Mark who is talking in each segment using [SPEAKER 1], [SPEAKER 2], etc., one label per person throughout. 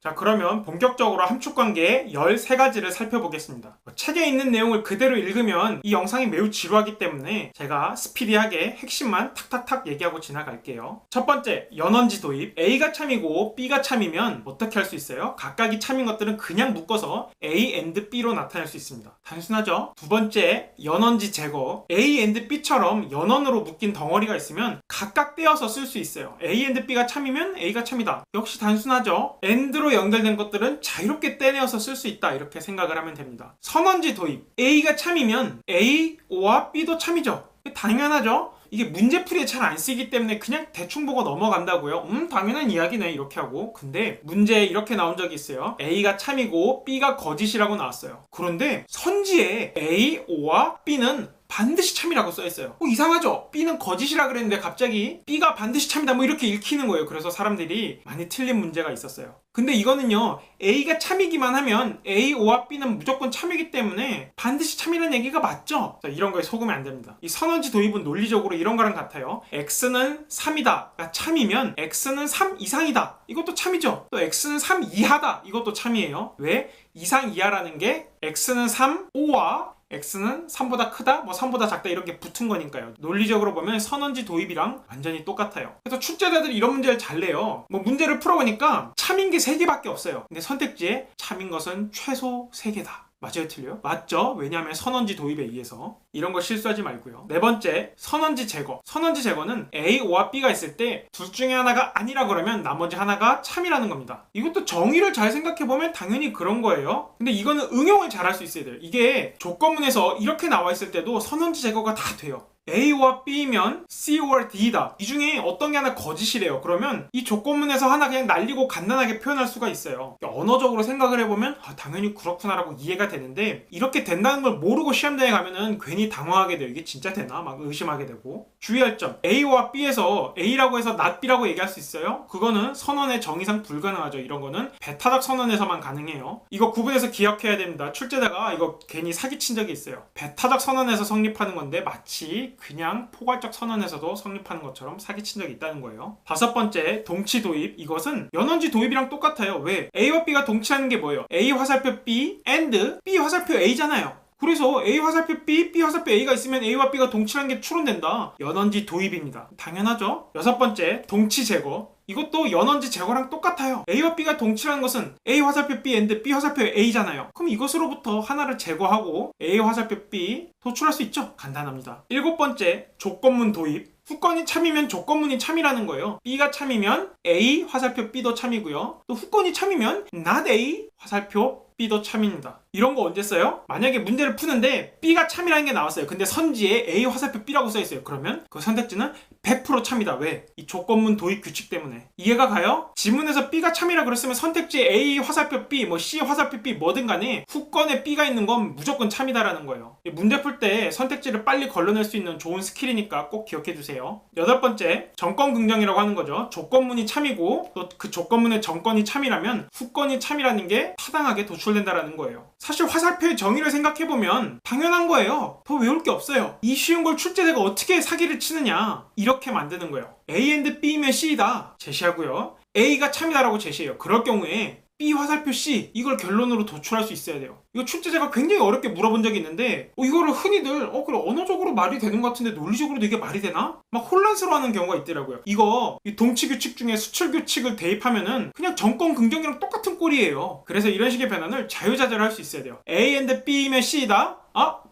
[SPEAKER 1] 자, 그러면 본격적으로 함축관계의 13가지를 살펴보겠습니다. 책에 있는 내용을 그대로 읽으면 이 영상이 매우 지루하기 때문에 제가 스피디하게 핵심만 탁탁탁 얘기하고 지나갈게요. 첫 번째, 연원지 도입. A가 참이고 B가 참이면 어떻게 할 수 있어요? 각각이 참인 것들은 그냥 묶어서 A and B로 나타낼 수 있습니다. 단순하죠? 두 번째, 연원지 제거. A and B처럼 연원으로 묶인 덩어리가 있으면 각각 떼어서 쓸 수 있어요. A and B가 참이면 A가 참이다. 역시 단순하죠? AND로 연결된 것들은 자유롭게 떼내어서 쓸 수 있다, 이렇게 생각을 하면 됩니다. 선언지 도입. A가 참이면 A와 B도 참이죠. 당연하죠? 이게 문제풀이에 잘 안 쓰이기 때문에 그냥 대충 보고 넘어간다고요? 당연한 이야기네, 이렇게 하고. 근데 문제에 이렇게 나온 적이 있어요. A가 참이고 B가 거짓이라고 나왔어요. 그런데 선지에 A와 B는 반드시 참이라고 써있어요. 이상하죠? B는 거짓이라 그랬는데 갑자기 B가 반드시 참이다 뭐 이렇게 읽히는 거예요. 그래서 사람들이 많이 틀린 문제가 있었어요. 근데 이거는요, A가 참이기만 하면 A와 B는 무조건 참이기 때문에 반드시 참이라는 얘기가 맞죠? 자, 이런 거에 속으면 안 됩니다. 이 선언지 도입은 논리적으로 이런 거랑 같아요. X는 3이다 참이면 X는 3 이상이다, 이것도 참이죠. 또 X는 3 이하다, 이것도 참이에요. 왜? 이상 이하라는 게 X는 3, 5와 X는 3보다 크다, 뭐 3보다 작다 이렇게 붙은 거니까요. 논리적으로 보면 선언지 도입이랑 완전히 똑같아요. 그래서 출제자들이 이런 문제를 잘 내요. 뭐 문제를 풀어보니까 참인 게 3개밖에 없어요. 근데 선택지에 참인 것은 최소 3개다. 맞아요, 틀려요? 맞죠? 왜냐하면 선언지 도입에 의해서. 이런 거 실수하지 말고요. 네 번째, 선언지 제거. 선언지 제거는 A와 B가 있을 때 둘 중에 하나가 아니라 그러면 나머지 하나가 참이라는 겁니다. 이것도 정의를 잘 생각해보면 당연히 그런 거예요. 근데 이거는 응용을 잘 할 수 있어야 돼요. 이게 조건문에서 이렇게 나와 있을 때도 선언지 제거가 다 돼요. A와 B면 C or D다. 이 중에 어떤 게 하나 거짓이래요. 그러면 이 조건문에서 하나 그냥 날리고 간단하게 표현할 수가 있어요. 언어적으로 생각을 해보면 당연히 그렇구나라고 이해가 되는데, 이렇게 된다는 걸 모르고 시험장에 가면은 괜히 당황하게 돼요. 이게 진짜 되나? 막 의심하게 되고. 주의할 점, A와 B에서 A라고 해서 not B라고 얘기할 수 있어요? 그거는 선언의 정의상 불가능하죠. 이런 거는 배타적 선언에서만 가능해요. 이거 구분해서 기억해야 됩니다. 출제자가 이거 괜히 사기친 적이 있어요. 배타적 선언에서 성립하는 건데 마치 그냥 포괄적 선언에서도 성립하는 것처럼 사기친 적이 있다는 거예요. 다섯 번째, 동치 도입. 이것은 연원지 도입이랑 똑같아요. 왜? A와 B가 동치하는 게 뭐예요? A 화살표 B and B 화살표 A잖아요. 그래서 A 화살표 B, B 화살표 A가 있으면 A와 B가 동치라는 게 추론된다. 연원지 도입입니다. 당연하죠? 여섯 번째, 동치 제거. 이것도 연원지 제거랑 똑같아요. A와 B가 동치라는 것은 A 화살표 B and B 화살표 A잖아요. 그럼 이것으로부터 하나를 제거하고 A 화살표 B 도출할 수 있죠? 간단합니다. 일곱 번째, 조건문 도입. 후건이 참이면 조건문이 참이라는 거예요. B가 참이면 A 화살표 B도 참이고요. 또 후건이 참이면 not A 화살표 B도 참입니다. 이런 거 언제 써요? 만약에 문제를 푸는데 B가 참이라는 게 나왔어요. 근데 선지에 A 화살표 B라고 써있어요. 그러면 그 선택지는 100% 참이다. 왜? 이 조건문 도입 규칙 때문에. 이해가 가요? 지문에서 B가 참이라 그랬으면 선택지에 A 화살표 B, 뭐 C 화살표 B 뭐든 간에 후건에 B가 있는 건 무조건 참이다라는 거예요. 문제 풀 때 선택지를 빨리 걸러낼 수 있는 좋은 스킬이니까 꼭 기억해 두세요. 여덟 번째, 정권 긍정이라고 하는 거죠. 조건문이 참이고 또 그 조건문의 정권이 참이라면 후건이 참이라는 게 타당하게 도출된다라는 거예요. 사실 화살표의 정의를 생각해보면 당연한 거예요. 더 외울 게 없어요. 이 쉬운 걸 출제자가 어떻게 사기를 치느냐, 이렇게 만드는 거예요. A and B면 C다 제시하고요. A가 참이다라고 제시해요. 그럴 경우에 B 화살표 C, 이걸 결론으로 도출할 수 있어야 돼요. 이거 출제자가 굉장히 어렵게 물어본 적이 있는데 이거를 흔히들 그래 언어적으로 말이 되는 것 같은데 논리적으로도 이게 말이 되나? 막 혼란스러워하는 경우가 있더라고요. 이거 이 동치 규칙 중에 수출 규칙을 대입하면은 그냥 정권 긍정이랑 똑같은 꼴이에요. 그래서 이런 식의 변환을 자유자재로 할 수 있어야 돼요. A and B면 C다.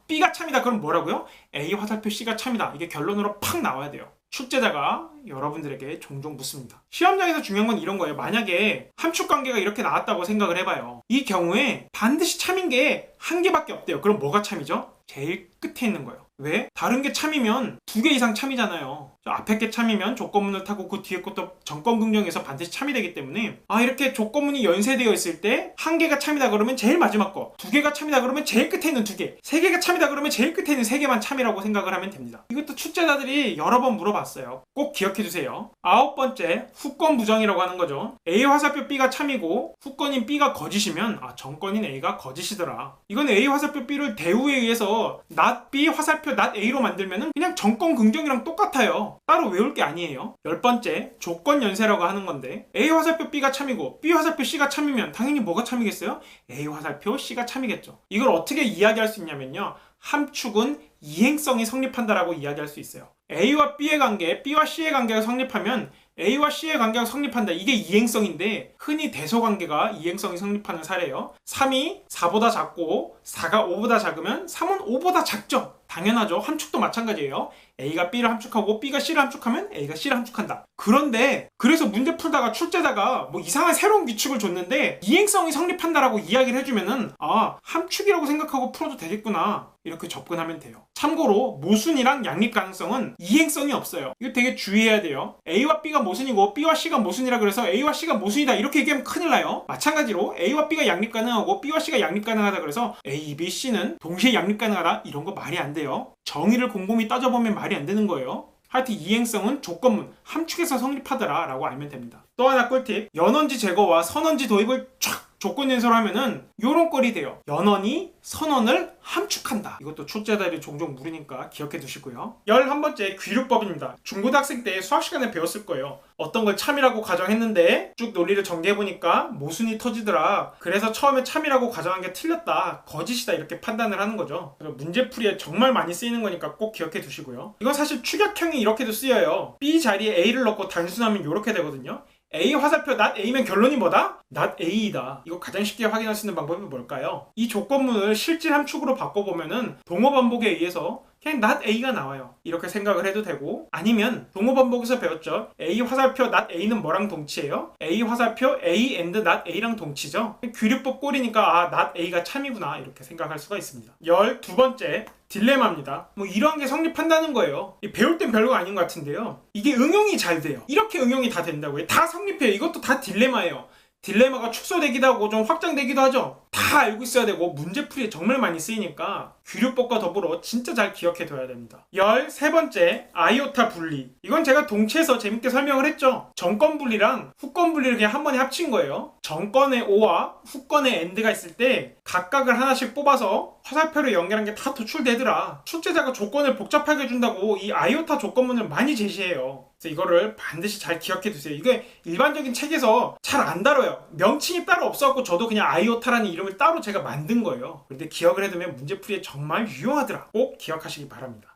[SPEAKER 1] B가 참이다. 그럼 뭐라고요? A 화살표 C가 참이다. 이게 결론으로 팍 나와야 돼요. 출제자가 여러분들에게 종종 묻습니다. 시험장에서 중요한 건 이런 거예요. 만약에 함축관계가 이렇게 나왔다고 생각을 해봐요. 이 경우에 반드시 참인 게 한 개밖에 없대요. 그럼 뭐가 참이죠? 제일 끝에 있는 거예요. 왜? 다른 게 참이면 2개 이상 참이잖아요. 앞에 게 참이면 조건문을 타고 그 뒤에 것도 정권 긍정에서 반드시 참이 되기 때문에 이렇게 조건문이 연쇄되어 있을 때 한 개가 참이다 그러면 제일 마지막 거, 2개가 참이다 그러면 제일 끝에 있는 2개, 3개가 참이다 그러면 제일 끝에 있는 3개만 참이라고 생각을 하면 됩니다. 이것도 출제자들이 여러 번 물어봤어요. 꼭 기억해 두세요. 아홉 번째, 후건 부정이라고 하는 거죠. A 화살표 B가 참이고 후건인 B가 거짓이면 정권인 A가 거짓이더라. 이건 A 화살표 B를 대우에 의해서 not B 화살표 not A로 만들면은 그냥 정권 긍정이랑 똑같아요. 돼요. 따로 외울 게 아니에요. 10번째, 조건 연쇄라고 하는 건데 A 화살표 B가 참이고 B 화살표 C가 참이면 당연히 뭐가 참이겠어요? A 화살표 C가 참이겠죠. 이걸 어떻게 이야기할 수 있냐면요, 함축은 이행성이 성립한다라고 이야기할 수 있어요. A와 B의 관계, B와 C의 관계가 성립하면 A와 C의 관계가 성립한다. 이게 이행성인데 흔히 대소관계가 이행성이 성립하는 사례예요. 3이 4보다 작고 4가 5보다 작으면 3은 5보다 작죠. 당연하죠. 함축도 마찬가지예요. A가 B를 함축하고 B가 C를 함축하면 A가 C를 함축한다. 그런데 그래서 문제 풀다가 출제자가 뭐 이상한 새로운 규칙을 줬는데 이행성이 성립한다라고 이야기를 해주면은 아, 함축이라고 생각하고 풀어도 되겠구나, 이렇게 접근하면 돼요. 참고로 모순이랑 양립 가능성은 이행성이 없어요. 이거 되게 주의해야 돼요. A와 B가 모순이고 B와 C가 모순이라 그래서 A와 C가 모순이다 이렇게 얘기하면 큰일 나요. 마찬가지로 A와 B가 양립 가능하고 B와 C가 양립 가능하다 그래서 A, B, C는 동시에 양립 가능하다, 이런 거 말이 안 돼요. 정의를 곰곰이 따져보면 말이 안 되는 거예요. 하여튼 이행성은 조건문, 함축에서 성립하더라 라고 알면 됩니다. 또 하나 꿀팁, 연원지 제거와 선원지 도입을 촥 조건 연설을 하면은 요런 꼴이 돼요. 연원이 선원을 함축한다. 이것도 출제자들이 종종 물으니까 기억해 두시고요. 11번째, 귀류법입니다. 중고등학생 때 수학 시간에 배웠을 거예요. 어떤 걸 참이라고 가정했는데 쭉 논리를 전개해보니까 모순이 터지더라. 그래서 처음에 참이라고 가정한 게 틀렸다, 거짓이다, 이렇게 판단을 하는 거죠. 문제풀이에 정말 많이 쓰이는 거니까 꼭 기억해 두시고요. 이건 사실 축약형이 이렇게도 쓰여요. B 자리에 A를 넣고 단순하면 이렇게 되거든요. A 화살표 not A면 결론이 뭐다? not A이다. 이거 가장 쉽게 확인할 수 있는 방법이 뭘까요? 이 조건문을 실질 함축으로 바꿔보면은 동어 반복에 의해서 그냥 not A가 나와요. 이렇게 생각을 해도 되고, 아니면 동어 반복에서 배웠죠. A 화살표 not A는 뭐랑 동치예요? A 화살표 A and not A랑 동치죠. 귀류법 꼴이니까 아, not A가 참이구나, 이렇게 생각할 수가 있습니다. 12번째, 딜레마입니다. 뭐 이러한 게 성립한다는 거예요. 배울 땐 별거 아닌 것 같은데요, 이게 응용이 잘 돼요. 이렇게 응용이 다 된다고요. 다 성립해요. 이것도 다 딜레마예요. 딜레마가 축소되기도 하고 좀 확장되기도 하죠. 다 알고 있어야 되고 문제풀이에 정말 많이 쓰이니까 귀류법과 더불어 진짜 잘 기억해 둬야 됩니다. 13번째, 아이오타 분리. 이건 제가 동치에서 재밌게 설명을 했죠. 전권 분리랑 후권 분리를 그냥 한 번에 합친 거예요. 전권에 O와 후권에 AND가 있을 때 각각을 하나씩 뽑아서 화살표를 연결한 게 다 도출되더라. 출제자가 조건을 복잡하게 준다고 이 아이오타 조건문을 많이 제시해요. 그래서 이거를 반드시 잘 기억해 두세요. 이게 일반적인 책에서 잘 안 다뤄요. 명칭이 따로 없어갖고 저도 그냥 아이오타라는 이름을 따로 제가 만든 거예요. 근데 기억을 해두면 문제풀이에 정말 유용하더라. 꼭 기억하시기 바랍니다.